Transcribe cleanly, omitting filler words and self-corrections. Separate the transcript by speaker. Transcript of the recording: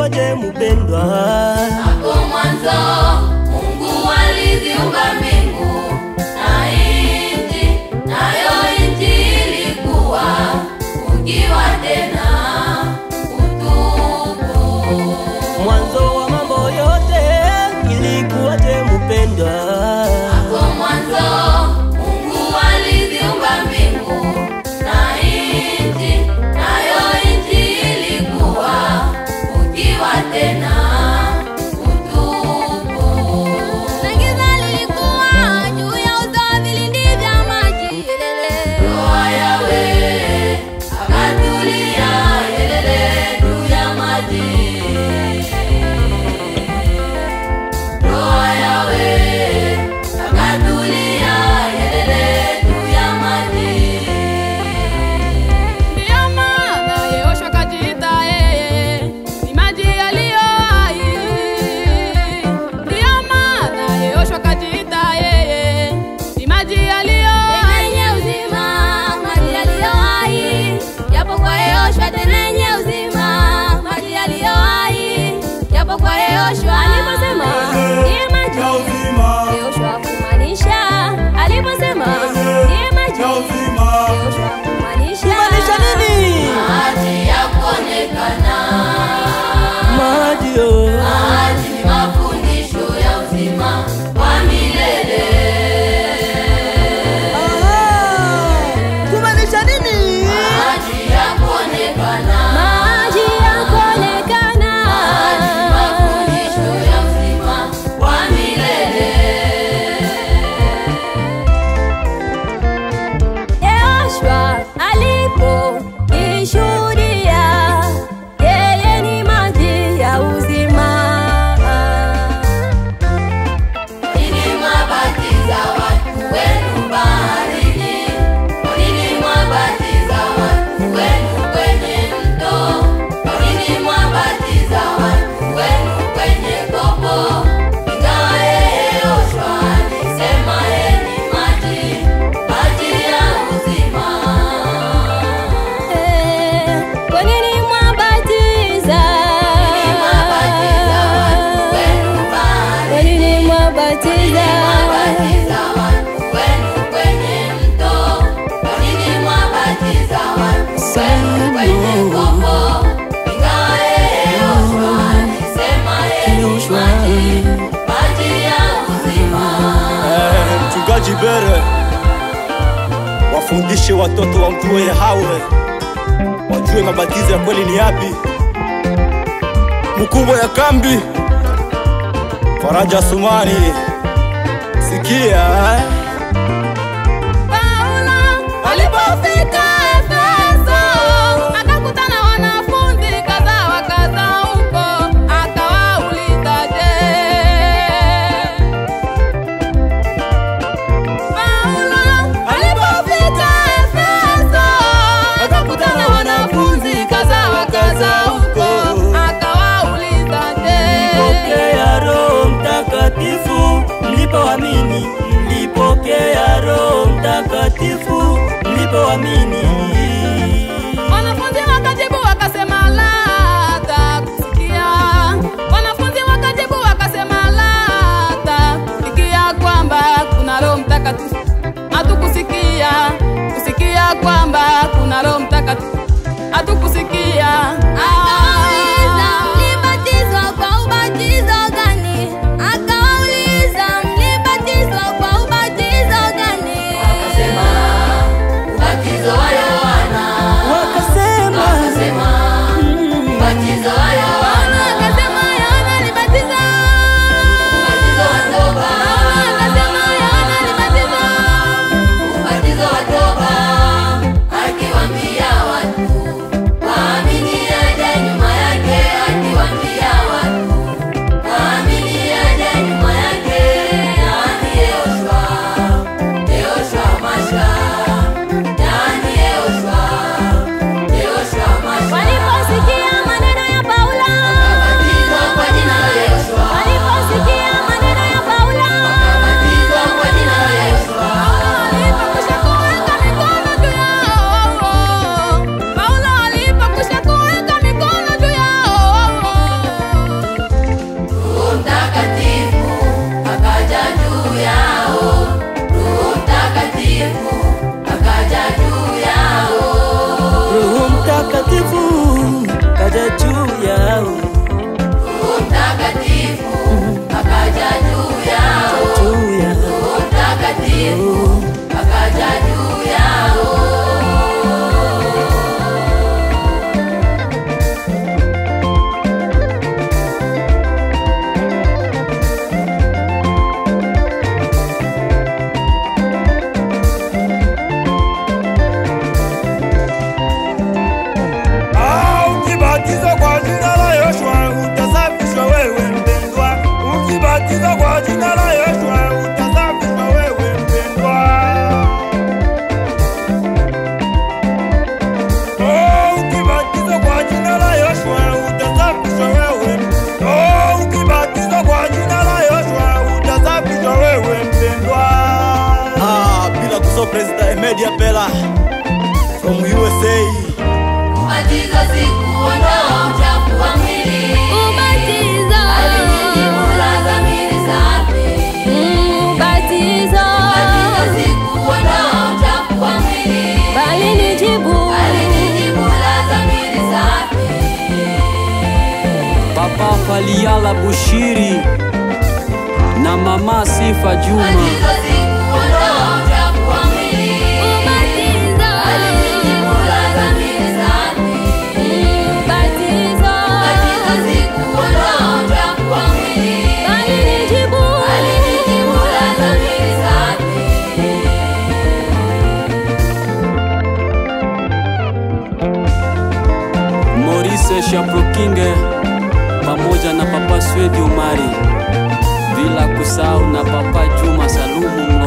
Speaker 1: ilikuwaje mpendwa?
Speaker 2: Hapo mwanzo Mungu aliziumba mbingu na nchi, nayo nchi ilikuwa ukiwa tena utupu.
Speaker 1: Mwanzo wa mambo yote ilikuwaje mpendwa?
Speaker 2: Hapo mwanzo Mungu aliziumba mbingu na nchi, nayo nchi ilikuwa ukiwa tena utupu. Na giza lilikuwa juu ya uso wa vilindi vya maji. Roho Yahweh akatulia juu ya maji. Roho Yahweh akatulia juu ya maji.
Speaker 3: Ndiyo maana Yehoshua akajiita yeye ni maji yaliyo hai. Ndiyo maana Yehoshua akajiita yeye ni maji yaliyo hai.
Speaker 2: Yenye uzima, maji yaliyo hai. Yapo kwa Yehoshua tena yenye uzima, maji yaliyo hai. Yapo kwa Yehoshua aliposema ndiye maji ya uzima. Yehoshua kumaanisha aliposema ndiye maji ya uzima. Yehoshua
Speaker 1: Kumaanisha nini?
Speaker 2: maji ya kuonekana.
Speaker 1: Maji
Speaker 2: Maji ni mafundisho ya uzima wa milele.
Speaker 1: kumaanisha nini?
Speaker 2: Maji ya kuonekana.
Speaker 3: Maji ya kuonekana.
Speaker 2: Maji ni mafundisho ya uzima wa milele.
Speaker 3: Yehoshua aliponishuhudia yeye ni maji ya uzima.
Speaker 2: Nini mwabatiza watu wenu baharini? Nini mwabatiza watu wenu kwenye mto? Nini mwabatiza watu wenu kwenye kopo? Ingawa Yehoshua alisema yeye ni maji, maji ya uzima.
Speaker 3: Kwa nini mwabatiza?
Speaker 2: Nini mwabatiza watu wenu baharini?
Speaker 3: Kwa nini mwabatiza?
Speaker 2: Mwabatiza watu wenu kwenye mto? Kwa nini mwabatiza watu wenu kwenye kopo? Ingawa Yehoshua alisema yeye ni maji, maji ya uzima.
Speaker 4: Mchungaji Bere, wafundishe watoto wamjue Yahweh, wajue mabatizo ya kweli ni yapi. Mkubwa ya kambi Faraja Sumani, sikia
Speaker 3: Paulo alipofika Efeso akakutana wanafunzi kadha wa kadha huko, akawauliza Paulo alipofika Efeso akakutana wanafunzi kadha wa kadha huko, akawauliza
Speaker 1: Mlipokea Roho Mtakatifu mlipoamini, mlipokea Roho Mtakatifu mlipoamini.
Speaker 3: Wanafunzi wakajibu wakasema la, hatakusikia. Wanafunzi wakajibu wakasema la, hatakusikia kwamba kuna Roho Mtakatifu. Hatukusikia, kusikia kwamba kuna Roho Mtakatifu. Hatukusikia.
Speaker 2: Akawauliza mlibatizwa kwa ubatizo gani? Akawauliza mlibatizwa kwa ubatizo gani? Wakasema ubatizo wa Yohana.
Speaker 1: Wakasema
Speaker 2: Ubatizo wa Yohana.
Speaker 3: Akasema Yohana alibatiza.
Speaker 2: Ubatizo wa toba.
Speaker 3: Akasema Yohana alibatiza.
Speaker 2: Ubatizo wa
Speaker 4: Lydia Bella from USA.
Speaker 2: Ubatizo si kuondoa uchafu wa mwili. Ubatizo alinijibula dhamiri safi. Ubatizo si kuondoa uchafu wa mwili. Alinijibula dhamiri safi.
Speaker 1: Papa Faliala Bushiri na Mama Sifa Juma.
Speaker 2: Ubatizo si kuondoa uchafu wa mwili. Alinijibula dhamiri safi. Ubatizo si kuondoa uchafu wa mwili. Alinijibula dhamiri safi.
Speaker 1: Maurice Shaprokinge pamoja na Papa Swedi Umari, bila kusahau na Papa Juma Salumu